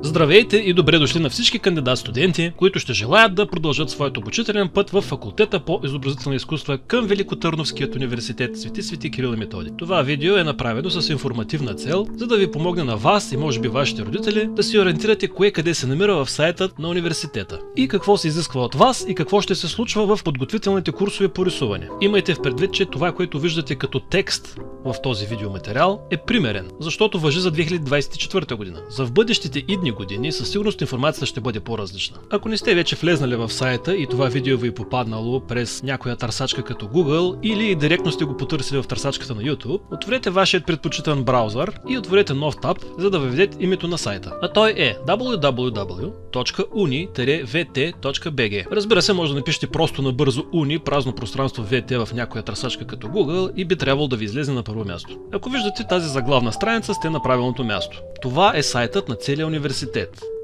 Здравейте и добре дошли на всички кандидат-студенти, които ще желаят да продължат своят обучителен път в факултета по изобразителни изкуства към Великотърновският университет Свети Кирил и Методий. Това видео е направено с информативна цел, за да ви помогне на вас и може би вашите родители да си ориентирате кое къде се намира в сайтът на университета и какво се изисква от вас и какво ще се случва в подготвителните курсове по рисуване. Имайте в предвид, че това, което виждате като текст в този видеоматериал е примерен, защото важи за 2024 година. За в бъдещите идни години със сигурност информацията ще бъде по-различна. Ако не сте вече влезнали в сайта и това видео ви е попаднало през някоя търсачка като Google или директно сте го потърсили в търсачката на YouTube, отворете вашият предпочитан браузър и отворете нов таб, за да въведете името на сайта. А той е www.uni-vt.bg. Разбира се, може да напишете просто набързо Uni, празно пространство VT в някоя търсачка като Google и би трябвало да ви излезе на първо място. Ако виждате тази заглавна страница, сте на правилното място. Това е сайтът на целия университет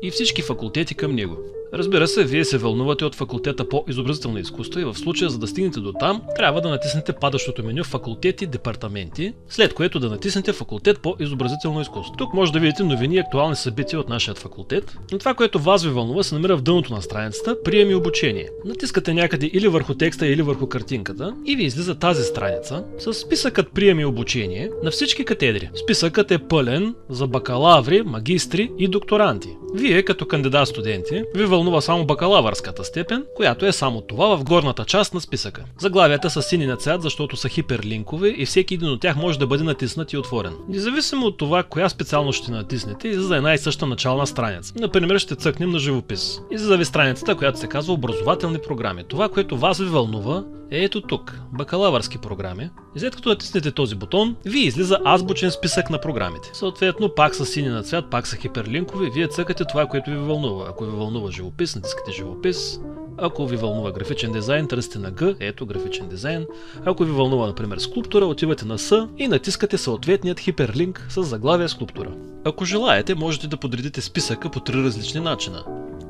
и всички факултети към него. Разбира се, вие се вълнувате от факултета по изобразителни изкуства и в случая, за да стигнете до там, трябва да натиснете падащото меню факултети, департаменти, след което да натиснете факултет по изобразително изкуство. Тук може да видите новини и актуални събития от нашия факултет, но това, което вас ви вълнува, се намира в дъното на страницата прием и обучение. Натискате някъде или върху текста, или върху картинката и ви излиза тази страница с списъкът прием и обучение на всички катедри. Списъкът е пълен за бакалаври, магистри и докторанти. Вие, като кандидат-студенти, ви вълнува само бакалавърската степен, която е само това в горната част на списъка. Заглавията са сини на цвят, защото са хиперлинкове и всеки един от тях може да бъде натиснат и отворен. Независимо от това, коя специално ще натиснете, излиза една и съща начална страница. Например, ще цъкнем на живопис. Излиза ви страницата, която се казва образователни програми. Това, което вас ви вълнува, е ето тук, бакалавърски програми. И след като натиснете този бутон, ви излиза азбучен списък на програмите. Съответно, пак са сини на цвят, пак са хиперлинкови, вие цъкате това, което ви вълнува. Ако ви вълнува живопис, натискате живопис. Ако ви вълнува графичен дизайн, търсите на Г, ето графичен дизайн. Ако ви вълнува, например, скулптура, отивате на С и натискате съответният хиперлинк с заглавие скулптура. Ако желаете, можете да подредите списъка по три различни начина.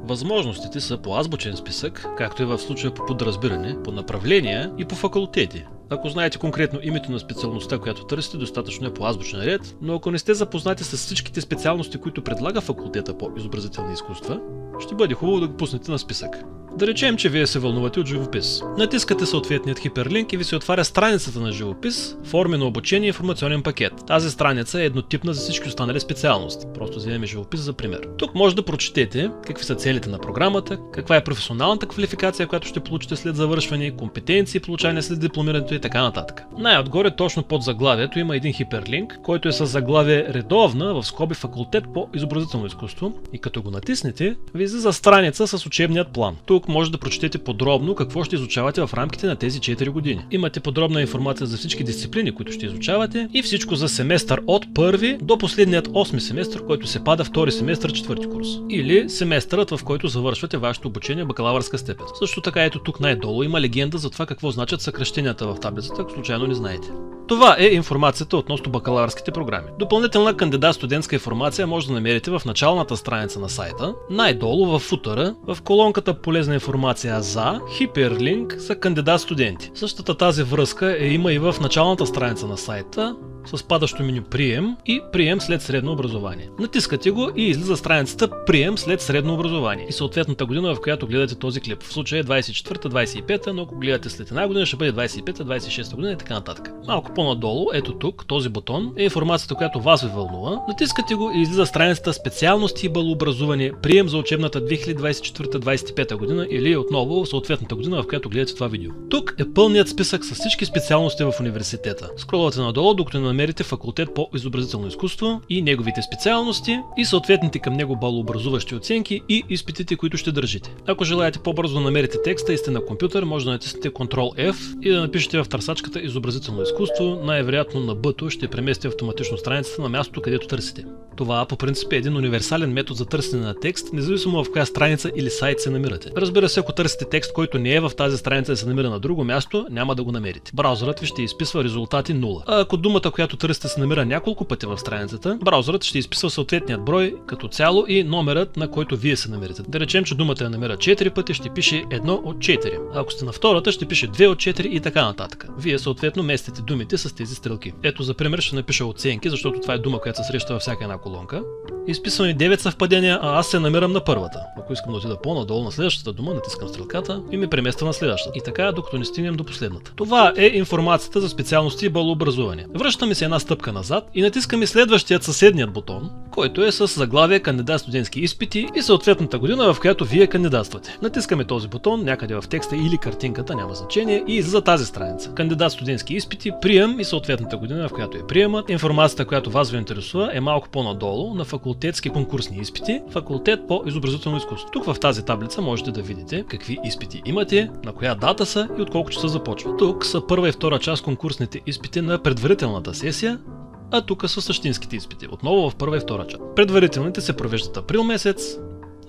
Възможностите са по азбучен списък, както и в случая по подразбиране, по направления и по факултети. Ако знаете конкретно името на специалността, която търсите, достатъчно е по азбучен ред, но ако не сте запознати с всичките специалности, които предлага факултета по изобразителни изкуства, ще бъде хубаво да го пуснете на списък. Да речем, че вие се вълнувате от живопис. Натискате съответният хиперлинк и ви се отваря страницата на живопис, форми на обучение и информационен пакет. Тази страница е еднотипна за всички останали специалности. Просто вземем живопис за пример. Тук може да прочетете какви са целите на програмата, каква е професионалната квалификация, която ще получите след завършване, компетенции, получаване след дипломирането и така нататък. Най-отгоре, точно под заглавието, има един хиперлинк, който е с заглавие редовна в скоби факултет по изобразително изкуство и като го натиснете, ви излиза страница с учебният план. Тук може да прочетете подробно какво ще изучавате в рамките на тези 4 години. Имате подробна информация за всички дисциплини, които ще изучавате и всичко за семестър от първи до последният 8 семестър, който се пада втори семестър, 4-ти курс. Или семестърът, в който завършвате вашето обучение бакалавърска степен. Също така ето тук най-долу има легенда за това какво значат съкращенията в таблицата, ако случайно не знаете. Това е информацията относно бакалавърските програми. Допълнителна кандидат-студентска информация може да намерите в началната страница на сайта, най-долу в футъра, в колонката полезна информация за хиперлинк за кандидат-студенти. Същата тази връзка има и в началната страница на сайта, с падащо меню прием и прием след средно образование. Натискате го и излиза страницата прием след средно образование и съответната година, в която гледате този клип. В случая е 24-та, 25-та, но ако гледате след една година, ще бъде 25-та, 26-та година и така нататък. Малко по-надолу, ето тук, този бутон е информацията, която вас ви вълнува. Натискате го и излиза страницата специалности и балообразуване, прием за учебната 2024-25 година или отново съответната година, в която гледате това видео. Тук е пълният списък с всички специалности в университета. Скролвате надолу, докато намерите факултет по изобразително изкуство и неговите специалности и съответните към него балообразуващи оценки и изпитите, които ще държите. Ако желаете по-бързо да намерите текста и сте на компютър, може да натиснете Ctrl-F и да напишете в търсачката изобразително изкуство, най-вероятно на Б-то ще премести автоматично страницата на мястото, където търсите. Това по принцип е един универсален метод за търсене на текст, независимо в коя страница или сайт се намирате. Разбира се, ако търсите текст, който не е в тази страница и се намира на друго място, няма да го намерите. Браузърът ви ще изписва резултати 0. А ако думата, която търсите, се намира няколко пъти в страницата, браузърът ще изписва съответният брой като цяло и номерът, на който вие се намирате. Да речем, че думата я намира 4 пъти, ще пише 1 от 4. А ако сте на втората, ще пише 2 от 4 и така нататък. Вие съответно местите думите с тези стрелки. Ето за пример ще напиша оценки, защото това е дума, която се среща във всяка една колонка. Изписваме 9 съвпадения, а аз се намирам на първата. Ако искам да отида по-надолу на следващата дума, натискам стрелката и ме премества на следващата. И така, докато не стигнем до последната. Това е информацията за специалности и балообразуване. Връщаме се една стъпка назад и натискаме следващият съседният бутон, който е с заглавие кандидат студентски изпити и съответната година, в която вие кандидатствате. Натискаме този бутон някъде в текста или картинката, няма значение, и за тази страница. Кандидат студентски изпити, прием и съответната година, в която е приемът. Информацията, която вас ви интересува, е малко по-надолу на факултетски конкурсни изпити, факултет по изобразително изкуство. Тук в тази таблица можете да видите какви изпити имате, на коя дата са и от колко часа започват. Тук са първа и втора част конкурсните изпити на предварителната сесия, а тук са същинските изпити, отново в първа и втора част. Предварителните се провеждат април месец,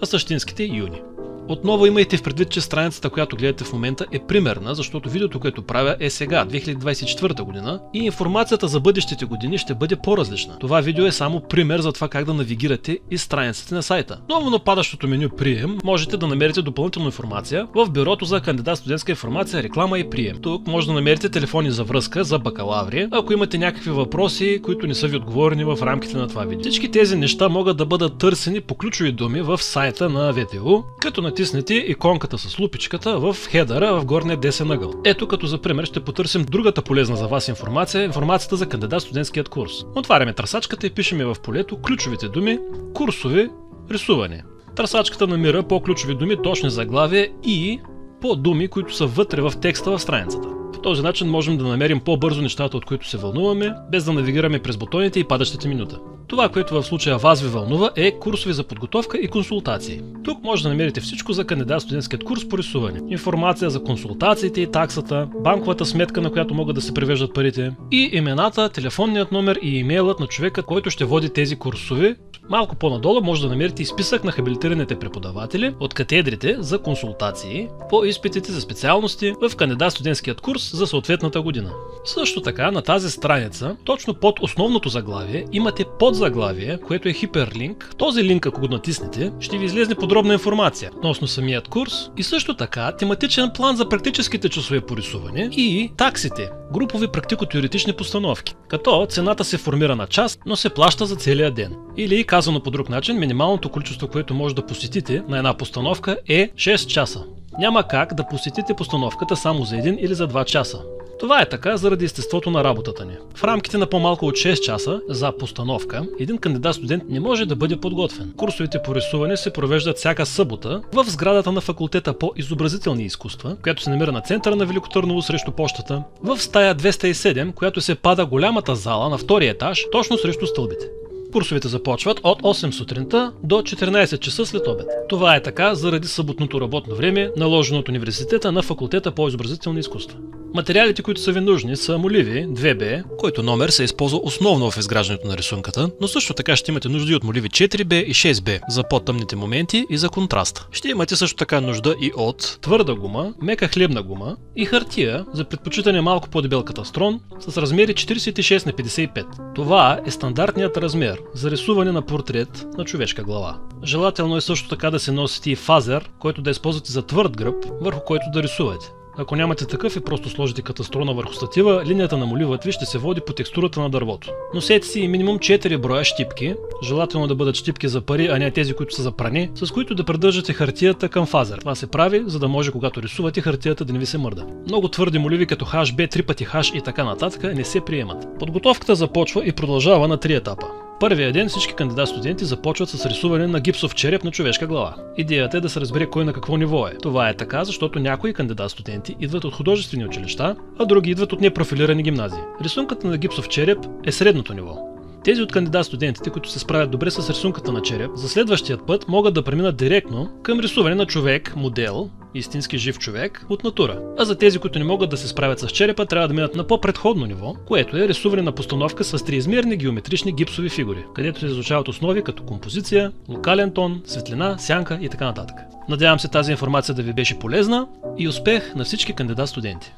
а същинските юни. Отново имайте в предвид, че страницата, която гледате в момента, е примерна, защото видеото, което правя, е сега, 2024 година, и информацията за бъдещите години ще бъде по-различна. Това видео е само пример за това как да навигирате и страниците на сайта. Ново на падащото меню Прием можете да намерите допълнителна информация в бюрото за кандидат студентска информация, реклама и прием. Тук може да намерите телефони за връзка за бакалаври, ако имате някакви въпроси, които не са ви отговорени в рамките на това видео. Всички тези неща могат да бъдат търсени по ключови думи в сайта на ВТУ, като натиснете иконката с лупичката в хедъра в горния десен ъгъл. Ето, като за пример ще потърсим другата полезна за вас информация, информацията за кандидат студентският курс. Отваряме търсачката и пишеме в полето ключовите думи курсови рисуване. Търсачката намира по ключови думи точни заглавия и по думи, които са вътре в текста в страницата. По този начин можем да намерим по-бързо нещата, от които се вълнуваме, без да навигираме през бутоните и падащите минута. Това, което в случая вас ви вълнува, е курсове за подготовка и консултации. Тук може да намерите всичко за кандидат студентският курс по рисуване. Информация за консултациите и таксата, банковата сметка, на която могат да се превеждат парите, и имената, телефонният номер и имейлът на човека, който ще води тези курсове. Малко по-надолу може да намерите и списък на хабилитираните преподаватели от катедрите за консултации по изпитите за специалности в кандидат студентският курс за съответната година. Също така на тази страница, точно под основното заглавие, имате подзаглавие, което е хиперлинк. Този линк, ако го натиснете, ще ви излезе подробна информация относно самият курс и също така тематичен план за практическите часове по рисуване и таксите, групови практико-теоретични постановки, като цената се формира на час, но се плаща за целия ден. Или казано по друг начин, минималното количество, което може да посетите на една постановка е 6 часа. Няма как да посетите постановката само за 1 или за 2 часа. Това е така заради естеството на работата ни. В рамките на по-малко от 6 часа за постановка, един кандидат студент не може да бъде подготвен. Курсовете по рисуване се провеждат всяка събота в сградата на факултета по изобразителни изкуства, която се намира на центъра на Велико Търново срещу пощата, в стая 207, която се пада голямата зала на втория етаж, точно срещу стълбите. Курсовете започват от 8 сутринта до 14 часа след обед. Това е така заради съботното работно време, наложено от университета на факултета по изобразителни изкуства. Материалите, които са ви нужни, са моливи 2B, който номер се използва основно в изграждането на рисунката, но също така ще имате нужда и от моливи 4B и 6B за по-тъмните моменти и за контраст. Ще имате също така нужда и от твърда гума, мека хлебна гума и хартия за предпочитане малко по-дебел катастрон с размери 46 на 55. Това е стандартният размер за рисуване на портрет на човешка глава. Желателно е също така да се носите и фазер, който да използвате за твърд гръб, върху който да рисувате. Ако нямате такъв и просто сложите катастрона върху статива, линията на моливът ви ще се води по текстурата на дървото. Носете си минимум 4 броя щипки, желателно да бъдат щипки за пари, а не тези, които са за пране, с които да придържате хартията към фазер. Това се прави, за да може когато рисувате хартията да не ви се мърда. Много твърди моливи като HB, 3 пъти H и така нататък не се приемат. Подготовката започва и продължава на 3 етапа. Първия ден всички кандидат студенти започват с рисуване на гипсов череп на човешка глава. Идеята е да се разбере кой на какво ниво е. Това е така, защото някои кандидат студенти идват от художествени училища, а други идват от непрофилирани гимназии. Рисунката на гипсов череп е средното ниво. Тези от кандидат студентите, които се справят добре с рисунката на череп, за следващият път могат да преминат директно към рисуване на човек, модел, истински жив човек, от натура. А за тези, които не могат да се справят с черепа, трябва да минат на по-предходно ниво, което е рисуване на постановка с триизмерни геометрични гипсови фигури, където се изучават основи като композиция, локален тон, светлина, сянка и така нататък. Надявам се тази информация да ви беше полезна и успех на всички кандидат студенти!